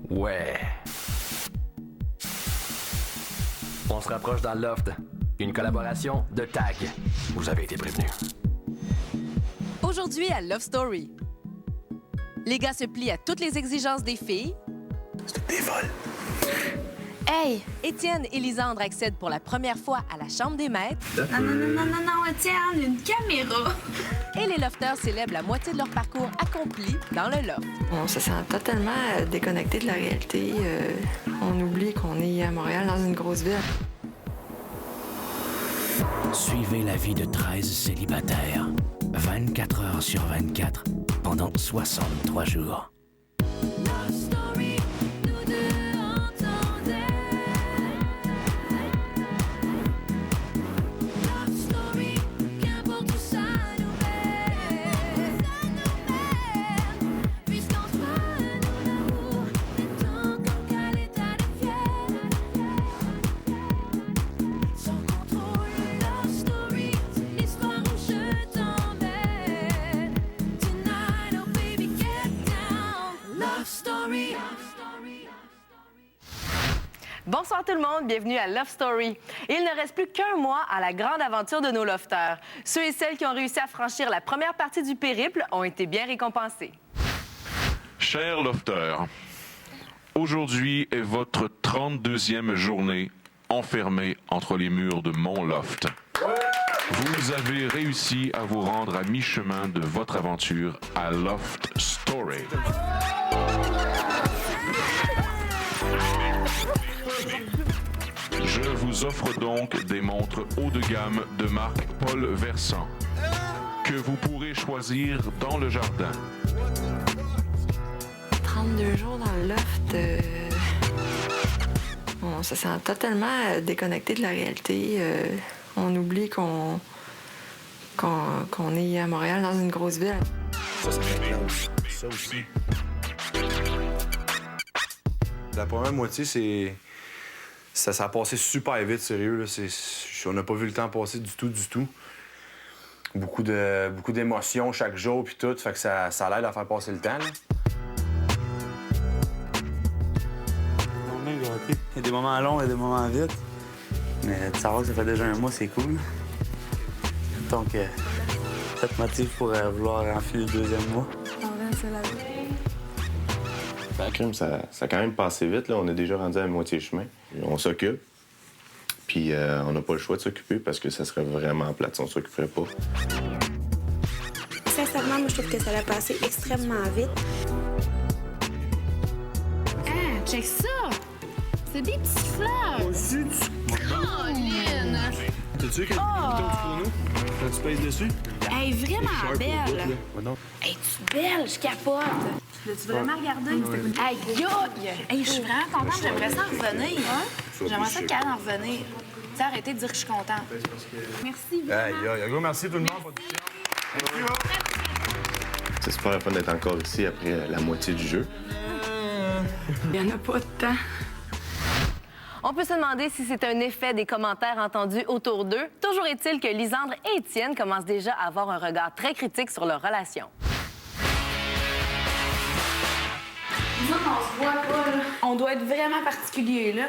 Ouais. On se rapproche dans le loft. Une collaboration de TAG. Vous avez été prévenus. Aujourd'hui à Love Story. Les gars se plient à toutes les exigences des filles. C'est des vols. Hey! Étienne et Lisandre accèdent pour la première fois à la chambre des maîtres. Non, Étienne, une caméra. Et les lofters célèbrent la moitié de leur parcours accompli dans le loft. On se sent totalement déconnecté de la réalité. On oublie qu'on est à Montréal, dans une grosse ville. Suivez la vie de 13 célibataires, 24 heures sur 24, pendant 63 jours. Bonsoir tout le monde, bienvenue à Love Story. Il ne reste plus qu'un mois à la grande aventure de nos lofters. Ceux et celles qui ont réussi à franchir la première partie du périple ont été bien récompensés. Chers lofters, aujourd'hui est votre 32e journée enfermée entre les murs de mon loft. Vous avez réussi à vous rendre à mi-chemin de votre aventure à Loft Story. Je vous offre donc des montres haut de gamme de marque Paul Versant que vous pourrez choisir dans le jardin. 32 jours dans le loft. On se sent totalement déconnecté de la réalité. On oublie qu'on est à Montréal, dans une grosse ville. Ça, c'est ça aussi. La première moitié, c'est... Ça a passé super vite, sérieux. Là. On n'a pas vu le temps passer du tout. Beaucoup d'émotions chaque jour, puis tout. Fait que ça l'aide à faire passer le temps. Là. Il y a des moments longs et des moments vite. Mais de savoir que ça fait déjà un mois, c'est cool. Donc, ça te motive pour vouloir enfiler le deuxième mois. La crime, ça a quand même passé vite. Là. On est déjà rendu à la moitié chemin. On s'occupe. Puis on n'a pas le choix de s'occuper parce que ça serait vraiment plate si on ne s'occuperait pas. Sincèrement, moi, je trouve que ça a passé extrêmement vite. Ah, check ça! C'est des petites fleurs! Caroline! T'as-tu quelque chose du chrono? Quand tu pèses dessus? Hey, vraiment belle! Non. Hey, tu es belle, je capote! L'as-tu vraiment regardé? Hey, hey, je suis vraiment contente, j'aimerais ça en revenir. J'aimerais ça qu'elle en revenir. Tu sais, arrêtez de dire que je suis contente. Merci, vraiment. Hey, gros merci tout le monde. C'est super le fun d'être encore ici après la moitié du jeu. Il n'y en a pas de temps. On peut se demander si c'est un effet des commentaires entendus autour d'eux. Toujours est-il que Lisandre et Étienne commencent déjà à avoir un regard très critique sur leur relation. Nous autres, on se voit pas, là. On doit être vraiment particulier, là.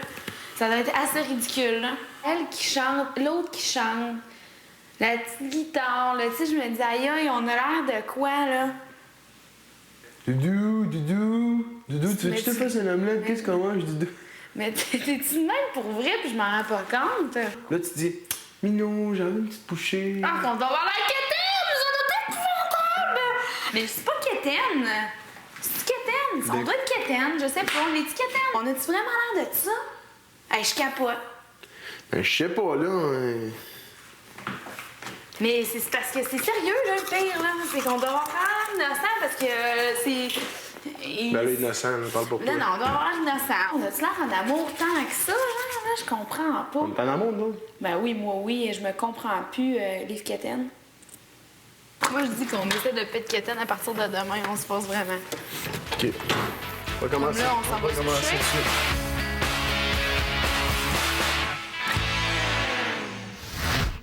Ça doit être assez ridicule, là. Elle qui chante, l'autre qui chante, la petite guitare, là. Tu sais, je me dis, aïe, on a l'air de quoi, là? Doudou, tu veux que je te fasse un omelette? Qu'est-ce qu'on mange, Doudou? Mais t'es-tu de même pour vrai, puis je m'en rends pas compte? Là, tu dis, Minou, j'ai envie d'une petite bouchée. Ah, qu'on doit avoir la quétaine! J'en ai pas épouvantable! Mais c'est pas quétaine! C'est quétaine! On doit être quétaine, je sais pas. On est-tu quétaine? On a-tu vraiment l'air de ça? Hey, je capote. Ben, je sais pas, là. Mais c'est parce que c'est sérieux, là, le pire, là. C'est qu'on doit avoir l'air innocent parce que c'est... Ben là, innocent, là, parle pas pour Là, non, on doit avoir l'air innocent. On a-tu l'air en amour tant que ça, genre, là? Je comprends pas. On est en amour, non? Ben oui, moi, oui. Je me comprends plus, Liv Quétaine. Moi, je dis qu'on essaie de péter Quétaine à partir de demain. On se passe vraiment. OK. On va commencer. Comme là, on s'en va se coucher.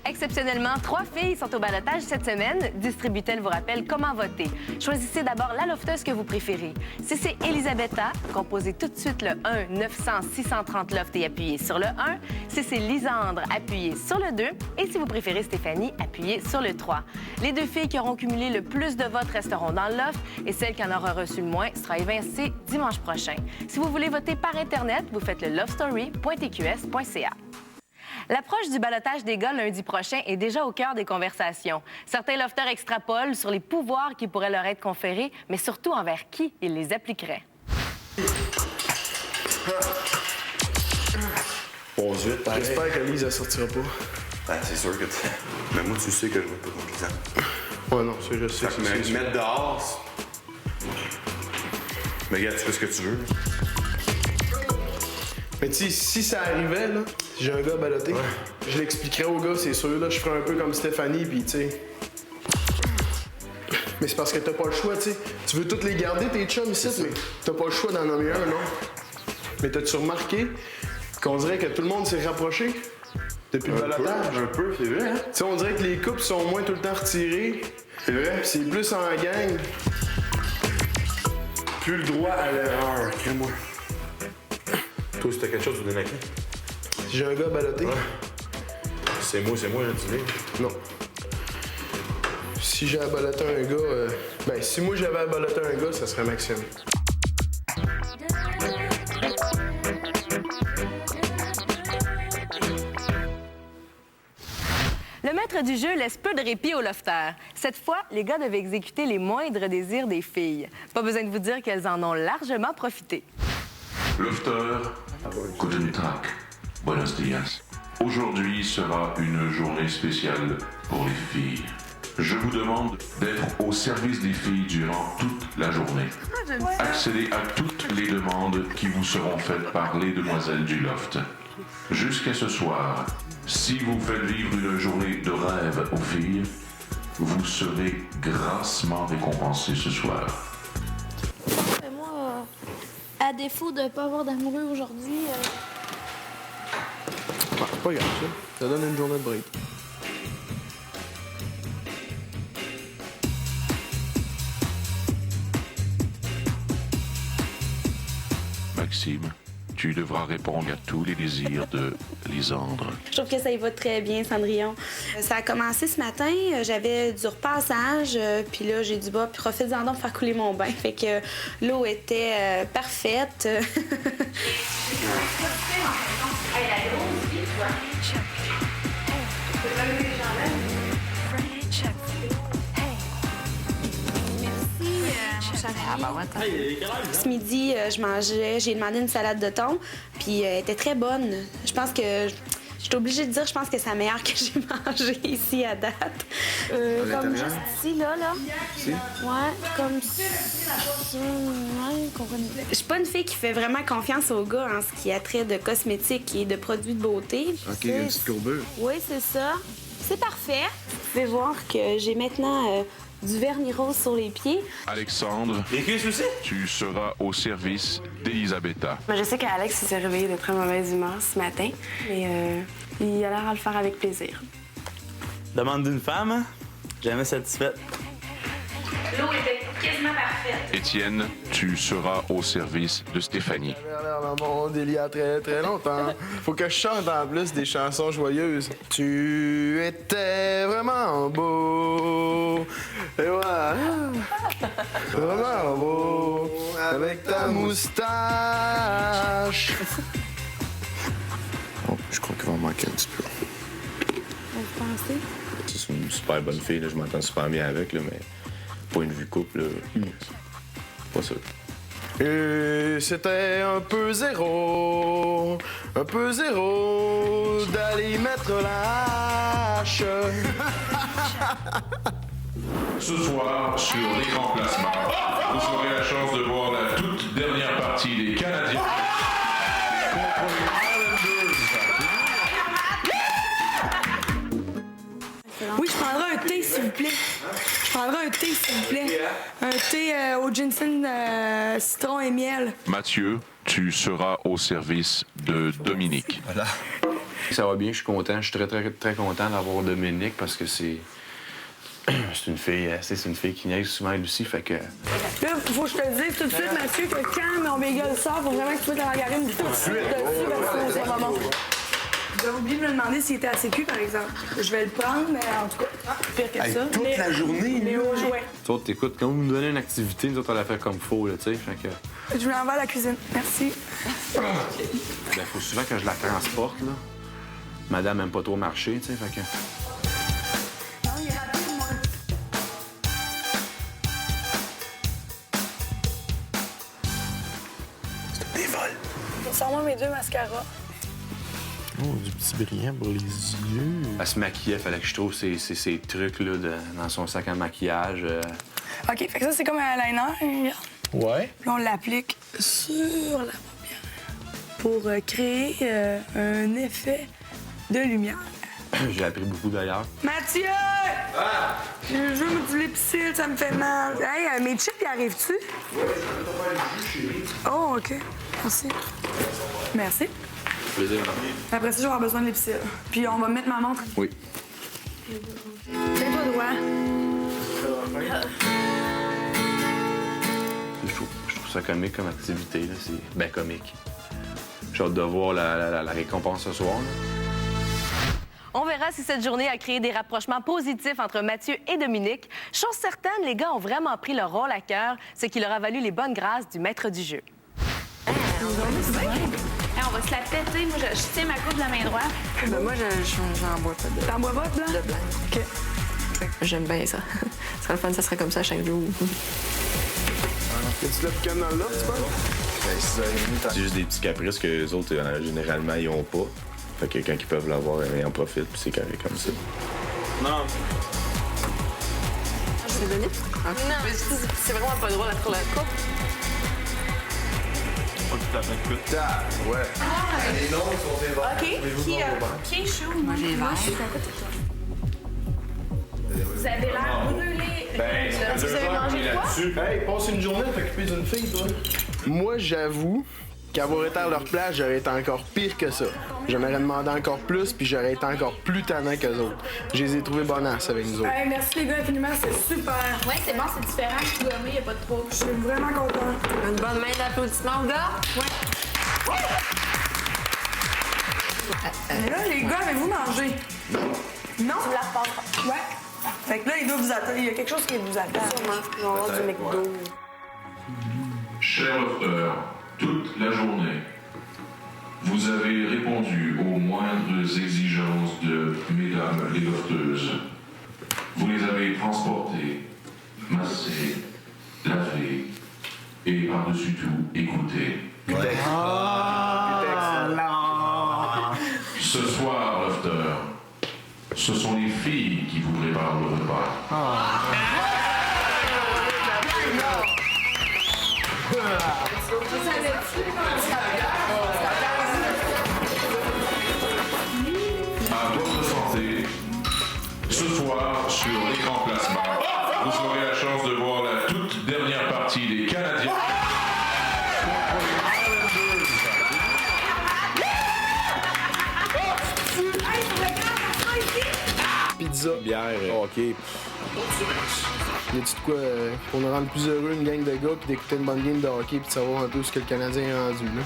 Exceptionnellement, 3 filles sont au ballottage cette semaine. Distributel vous rappelle comment voter. Choisissez d'abord la lofteuse que vous préférez. Si c'est Elisabetta, composez tout de suite le 1-900-630-LOFT et appuyez sur le 1. Si c'est Lisandre, appuyez sur le 2. Et si vous préférez Stéphanie, appuyez sur le 3. Les 2 filles qui auront cumulé le plus de votes resteront dans le loft et celle qui en aura reçu le moins sera évincée dimanche prochain. Si vous voulez voter par Internet, vous faites le lovestory.tqs.ca. L'approche du ballottage des gars lundi prochain est déjà au cœur des conversations. Certains lofteurs extrapolent sur les pouvoirs qui pourraient leur être conférés, mais surtout envers qui ils les appliqueraient. 11-8, J'espère que Lise, elle sortira pas. Ben, c'est sûr que mais moi, tu sais que je vais pas contre les Ouais, non, ça, je sais. Fait que mettre dehors... Mais regarde, tu fais ce que tu veux. Mais tu sais, si ça arrivait, là, si j'ai un gars ballotté, je l'expliquerais au gars, c'est sûr, là. Je ferais un peu comme Stéphanie, puis tu sais... Mais c'est parce que t'as pas le choix, tu sais. Tu veux toutes les garder, tes chums ici, mais t'as pas le choix d'en nommer un, non? Mais t'as-tu remarqué qu'on dirait que tout le monde s'est rapproché depuis le ballottage? Un peu, c'est vrai, hein? Tu sais, on dirait que les couples sont moins tout le temps retirés. C'est vrai? C'est plus en gang. Plus le droit à l'erreur, crée-moi. Toi, si t'as quelque chose, tu donnes à qui? Si j'ai un gars ballotté? Ouais. C'est moi, tu dis. Non. Si j'ai à balloter un gars... Ben, si moi j'avais à balloter un gars, ça serait Maxime. Le maître du jeu laisse peu de répit aux lofters. Cette fois, les gars devaient exécuter les moindres désirs des filles. Pas besoin de vous dire qu'elles en ont largement profité. Lofter, Cotonou-Trac, buenos dias. Aujourd'hui sera une journée spéciale pour les filles. Je vous demande d'être au service des filles durant toute la journée. Accédez à toutes les demandes qui vous seront faites par les demoiselles du loft. Jusqu'à ce soir, si vous faites vivre une journée de rêve aux filles, vous serez grassement récompensés ce soir. Moi, à défaut de ne pas avoir d'amoureux aujourd'hui... C'est pas grave, ça. Ça donne une journée de break. Maxime, tu devras répondre à tous les désirs de Lisandre. Je trouve que ça y va très bien, Cendrillon. Ça a commencé ce matin, j'avais du repassage, puis là, j'ai dit, bah, profite-en donc pour faire couler mon bain. Fait que l'eau était parfaite. Ce midi, j'ai demandé une salade de thon, puis elle était très bonne. Je pense que j'étais obligée de dire, je pense que c'est la meilleure que j'ai mangée ici à date. comme juste ici, là. Ici? Ouais, comme ça. Ouais, comprenez. Je suis pas une fille qui fait vraiment confiance aux gars en ce qui a trait de cosmétiques et de produits de beauté. OK, une petite courbure. Oui, c'est ça. C'est parfait. Vous pouvez voir que j'ai maintenant du vernis rose sur les pieds. Alexandre, tu seras au service d'Elisabetta. Je sais qu'Alex s'est réveillé de très mauvaise humeur ce matin, mais il a l'air à le faire avec plaisir. Demande d'une femme, hein? Jamais satisfaite. L'eau était quasiment parfaite. Étienne, tu seras au service de Stéphanie. Dans mon monde il y a très très longtemps. Faut que je chante en plus des chansons joyeuses. Tu étais vraiment beau. Et voilà. Vraiment beau. Avec ta moustache. Oh, je crois qu'il va en manquer un petit peu. Vous pensez? C'est une super bonne fille, là. Je m'entends super bien avec, là, mais pas une vue couple, là. Pas sûr. Et c'était un peu zéro d'aller mettre la hache. Ce soir, sur les remplacements, vous aurez la chance de voir la toute dernière partie des Canadiens contre les Oui, je prendrai un thé, s'il vous plaît. Un thé au ginseng, citron et miel. Mathieu, tu seras au service de Dominique. Voilà. Ça va bien, je suis content. Je suis très, très, très content d'avoir Dominique parce que c'est une fille, c'est une fille qui niaise souvent elle aussi, fait que... Là, faut que je te le dise tout de suite, Mathieu, que quand mon bagel sort, faut vraiment que tu mettes la margarine tout de suite dessus, parce que c'est vraiment bon. J'ai oublié de me demander s'il était assez cuit, par exemple. Je vais le prendre, mais en tout cas, pire que ça. Toute la journée, mais au jouet. Tu autres, t'écoutes, quand vous nous donnez une activité, nous autres, on la fait comme faut, là, tu sais, fait que... Je vais en vers la cuisine. Merci. Ben, faut souvent que je la transporte, là. Madame aime pas trop marcher, tu sais, fait que... Sors-moi mes 2 mascaras. Oh, du petit brillant pour les yeux. Elle se maquillait, fallait que je trouve ces trucs-là dans son sac à maquillage. OK, fait que ça, c'est comme un eyeliner. Ouais. Puis on l'applique sur la paupière pour créer un effet de lumière. J'ai appris beaucoup d'ailleurs. Mathieu! Ah! Je veux du Lipsil, ça me fait mal. Hey, mes chips, y arrivent-tu? Oh, OK. Merci. Merci. Plaisir. Après ça, je vais avoir besoin de Lipsil. Puis on va mettre ma montre. Oui. Tiens-toi droit. Je trouve ça comique comme activité, là. C'est bien comique. J'ai hâte de voir la récompense ce soir, là. On verra si cette journée a créé des rapprochements positifs entre Mathieu et Dominique. Chose certaine, les gars ont vraiment pris leur rôle à cœur, ce qui leur a valu les bonnes grâces du maître du jeu. On va se la péter. Moi, je tiens ma coupe de la main droite. Ben moi, j'en bois pas de... T'en bois pas de blanc? De blanc. OK. J'aime bien ça. Ça serait le fun, ça serait comme ça chaque jour. Y'a-tu de la picane dans le loft, tu penses? C'est juste des petits caprices que les autres, généralement, ils ont pas. Fait que quand ils peuvent l'avoir, ils en profitent, puis c'est carré comme ça. Non. Je vais donner? Non, mais c'est vraiment pas drôle après la coupe. Pas tout à fait de Ouais. Les noms sont des verts. OK. Qui est chaud? Moi, j'ai vert. Vous avez l'air brûlé. Est-ce que vous avez mangé quoi? Hey, passe une journée à t'occuper d'une fille, toi. Moi, j'avoue qu'avoir été à leur place, j'aurais été encore pire que ça. J'aimerais demander encore plus, puis j'aurais été encore plus tannant qu'eux autres. Je les ai trouvés bonasses avec nous autres. Hey, merci les gars infiniment, c'est super. Ouais, c'est bon, c'est différent. Je suis gommée, y a pas de trop. Je suis vraiment contente. Une bonne main d'applaudissement, gars? Ouais. Mais là, les gars, avez-vous mangé? Non. Tu me la repasseras. Ouais. Fait que là, il doit vous attendre. Il y a quelque chose qui vous attend. Sûrement. Je vais avoir du McDo. Cher Lofter, toute la journée, vous avez répondu aux moindres exigences de mesdames les lofteuses. Vous les avez transportées, massées, lavées et par-dessus tout écoutées. Ce soir, Lofter, ce sont les filles qui vous préparent le repas. À votre santé, ce soir sur l'écran plasma, vous aurez la chance de voir la toute dernière partie des Canadiens. Pizza. Bière, hockey. Y a-tu de quoi pour nous rendre plus heureux, une gang de gars, puis d'écouter une bonne game de hockey, puis de savoir un peu ce que le Canadien est rendu, là?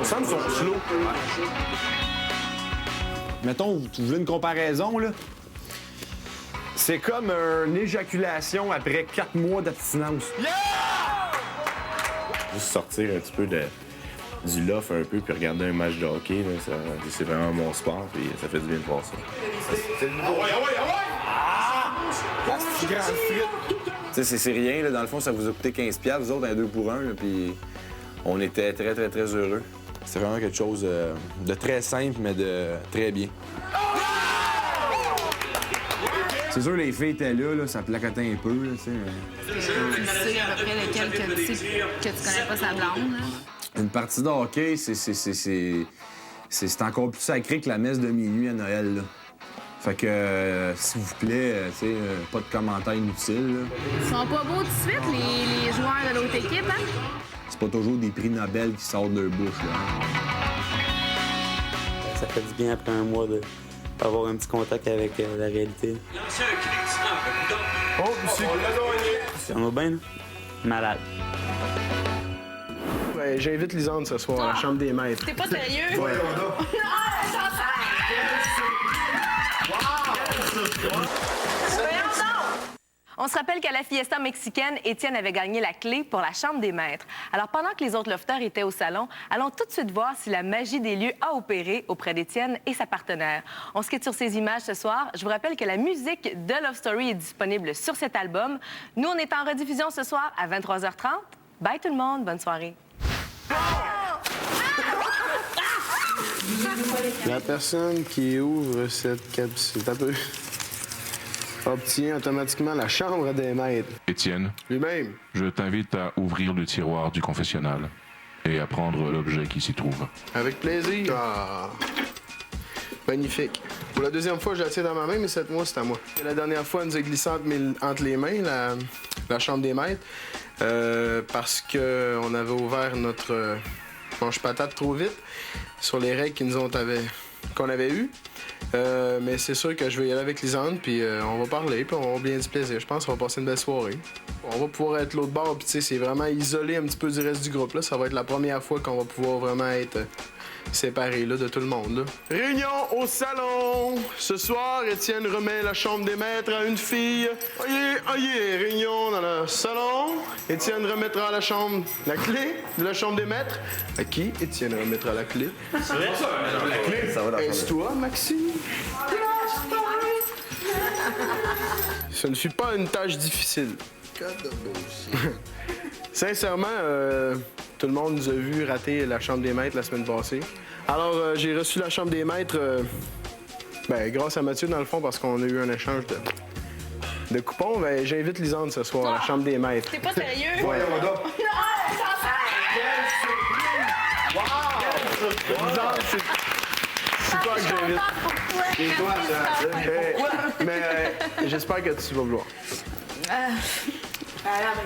Ensemble, ils sont slow. Mettons, tu voulais une comparaison, là? C'est comme une éjaculation après 4 mois d'abstinence. Juste sortir un petit peu du loft un peu, puis regarder un match de hockey, là, c'est vraiment mon sport, puis ça fait du bien de voir ça. C'est le nouveau. C'est rien, là. Dans le fond, ça vous a coûté 15$, vous autres, un 2 pour 1, là, puis on était très, très, très heureux. C'est vraiment quelque chose de très simple, mais de très bien. C'est sûr, les filles étaient là, ça placotait un peu, là, tu sais. Tu sais à peu près lequel que tu sais que tu connais pas sa blonde, là. Une partie de hockey, c'est encore plus sacré que la messe de minuit à Noël, là. Fait que, s'il vous plaît, tu sais, pas de commentaires inutiles, là. Ils sont pas beaux tout de suite, les joueurs de l'autre équipe, hein? C'est pas toujours des prix Nobel qui sortent de leur bouche, là. ça fait du bien après un mois d'avoir un petit contact avec la réalité. Oh, c'est... On va bien, là? Malade. Ouais, j'invite Lisande ce soir à la chambre des maîtres. T'es pas sérieux? Ouais. On se rappelle qu'à la fiesta mexicaine, Étienne avait gagné la clé pour la chambre des maîtres. Alors, pendant que les autres lofters étaient au salon, allons tout de suite voir si la magie des lieux a opéré auprès d'Étienne et sa partenaire. On se quitte sur ces images ce soir. Je vous rappelle que la musique de Love Story est disponible sur cet album. Nous, on est en rediffusion ce soir à 23h30. Bye tout le monde, bonne soirée. La personne qui ouvre cette capsule obtient automatiquement la chambre des maîtres. Étienne, Lui-même. je t'invite à ouvrir le tiroir du confessionnal et à prendre l'objet qui s'y trouve. Avec plaisir. Ah. Magnifique. Pour la deuxième fois, je la tiens dans ma main, mais cette fois, c'est à moi. La dernière fois, elle nous a glissé entre les mains, la chambre des maîtres, parce qu'on avait ouvert notre mange-patate trop vite sur les règles qu'on avait eues. Mais c'est sûr que je vais y aller avec Lisande, puis on va parler, puis on va avoir bien du plaisir. Je pense qu'on va passer une belle soirée. On va pouvoir être l'autre bord, puis tu sais, c'est vraiment isolé un petit peu du reste du groupe. Là. Ça va être la première fois qu'on va pouvoir vraiment être séparés là, de tout le monde. Là. Réunion au salon! Ce soir, Étienne remet la chambre des maîtres à une fille. Oyez, réunion dans le salon. Étienne remettra la clé de la chambre des maîtres. À qui Étienne remettra la clé? C'est vrai ça, la clé? Ça va. Est-ce toi, Maxime? Ce ne fut pas une tâche difficile. Sincèrement, tout le monde nous a vu rater la chambre des maîtres la semaine passée. Alors, j'ai reçu la chambre des maîtres grâce à Mathieu, dans le fond, parce qu'on a eu un échange de coupons. Ben, j'invite Lisande ce soir à la chambre des maîtres. T'es pas sérieux? Voyons donc. Lisande, c'est toi que j'invite. C'est toi, ça. Mais j'espère que tu vas vouloir.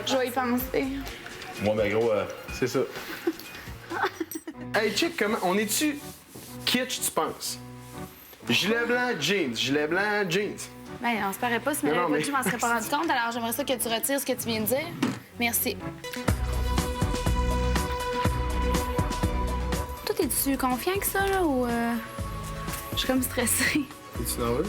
Je vais y penser. Moi, ben gros, c'est ça. Hey, check, comment. On est-tu kitsch, tu penses? Gilet blanc, jeans. Gilet blanc, jeans. Ben, on se paraît pas, si Non, mais- je m'en serais pas rendu compte. Alors, j'aimerais ça que tu retires ce que tu viens de dire. Merci. Toi, t'es-tu confiant que ça, là, ou... Je suis comme stressée. Es-tu nerveuse?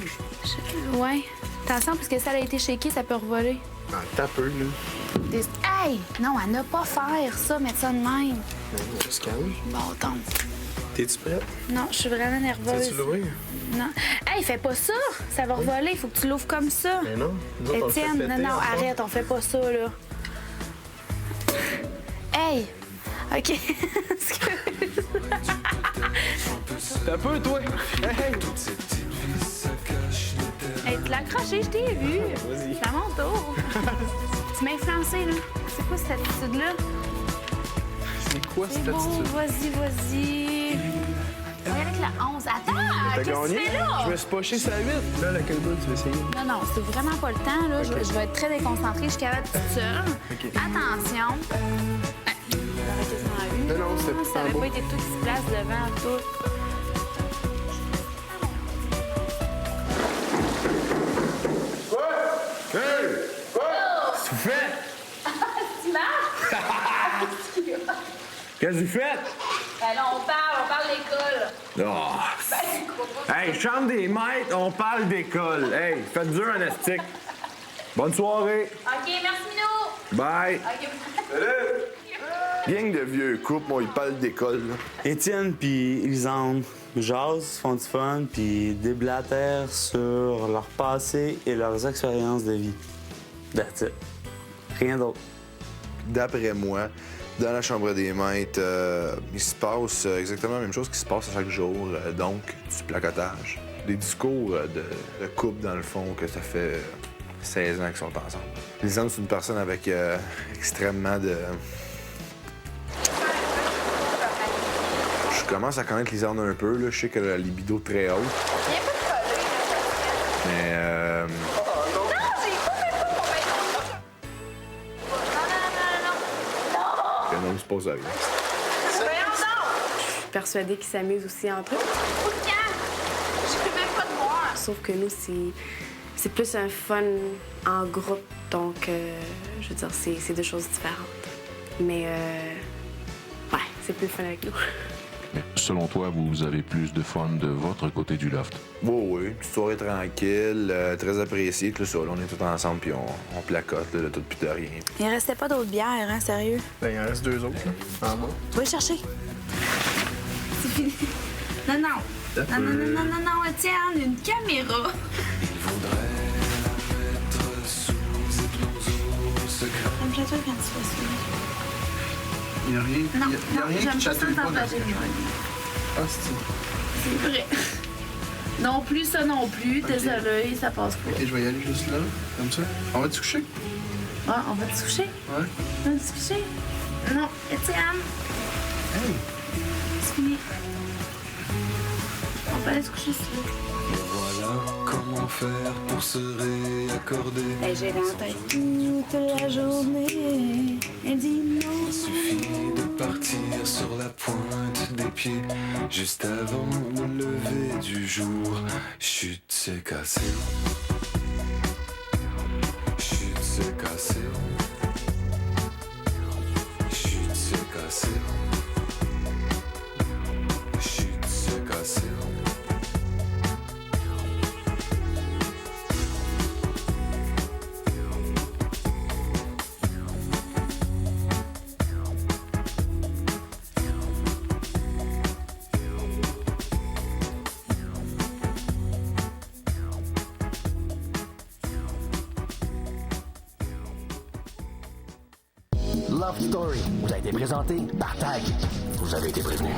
Ouais. Attention, parce que si elle a été shakée, ça peut revoler. Ah, t'as peur, là. Hey! Non, à ne pas faire ça, mettre ça de même. On se calme. Bon, attends. T'es-tu prête? Non, je suis vraiment nerveuse. Sais-tu l'ouvrir? Non. Hey, fais pas ça! Ça va revoler, il faut que tu l'ouvres comme ça. Mais non. Nous autres, on le fait Étienne, péter, non, enfin. arrête, on fait pas ça, là. Hey! OK. Excuse. T'as peur, toi? Hey! Hey, tu l'as accroché, je t'ai vu. Vas-y. C'est à mon tour. Tu m'as influencé, là. C'est quoi cette attitude-là? C'est quoi C'est cette beau, attitude? vas-y. On va avec la 11. Attends, T'as qu'est-ce que tu gagné? fais là? Je me suis poché sur la 8. Là, laquelle boule tu veux essayer? Non, non, c'est vraiment pas le temps, là. Ok. Je vais être très déconcentrée. Je suis capable toute seule. Ok. Attention. Arrêtez ça en une. Non, non, c'était Ça pas avait beau. pas été tout qui se place devant, tout. Hey! Qu'est-ce que tu fais? Tu marches? qu'est-ce que tu fais? Ben là, on parle d'école. Oh. Ben, c'est quoi? Hey, chambre des maîtres, on parle d'école. Hey, faites dur un astique. Bonne soirée. OK, merci, Minou. Bye. OK. Gang de vieux couples, moi, ils parlent d'école. là. Étienne puis Lisande jasent, font du fun, puis déblatèrent sur leur passé et leurs expériences de vie. That's it. Rien d'autre. D'après moi, dans la chambre des maîtres, il se passe exactement la même chose qui se passe à chaque jour. Donc, du placotage. Des discours de couple, dans le fond, que ça fait 16 ans qu'ils sont ensemble. Lisande, c'est une personne avec extrêmement de... Je commence à connaître Lisande un peu. Là. Je sais qu'elle a la libido très haute. Mais... Un homme se pose à rien. persuadée qu'ils s'amusent aussi entre eux. Je peux même pas te voir. Sauf que nous, c'est plus un fun en groupe, donc je veux dire, c'est deux choses différentes. Mais ouais, c'est plus fun avec nous. Mais selon toi, vous avez plus de fun de votre côté du loft? Oui, une petite soirée tranquille, très appréciée. Là, ça, là, on est tous ensemble puis on placote là, de tout puis de rien. Il restait pas d'autres bières, hein, sérieux? Ben, il en reste 2 autres, là, en bas. Tu vas les chercher. C'est fini. Non, Étienne, une caméra. Comme toi quand tu fais ça. Il n'y a rien, Non, y a rien qui chatouille pas. Ah, C'est vrai. Non plus, ça non plus. Désolé, ça passe pas. Ok, je vais y aller juste là, comme ça. On va te coucher? Ah, on va te coucher? Ouais. On va te coucher? Non, Étienne. Hey! C'est fini. On peut aller se coucher ici. Voilà comment faire pour se réaccorder. J'ai rentré toute la journée. Elle dit non. Il suffit de partir sur la pointe des pieds juste avant le lever du jour. Chut, c'est cassé. Chut, c'est cassé. Chut, c'est cassé. Chut, c'est cassé. Love Story vous a été présenté par TAG. Vous avez été prévenu.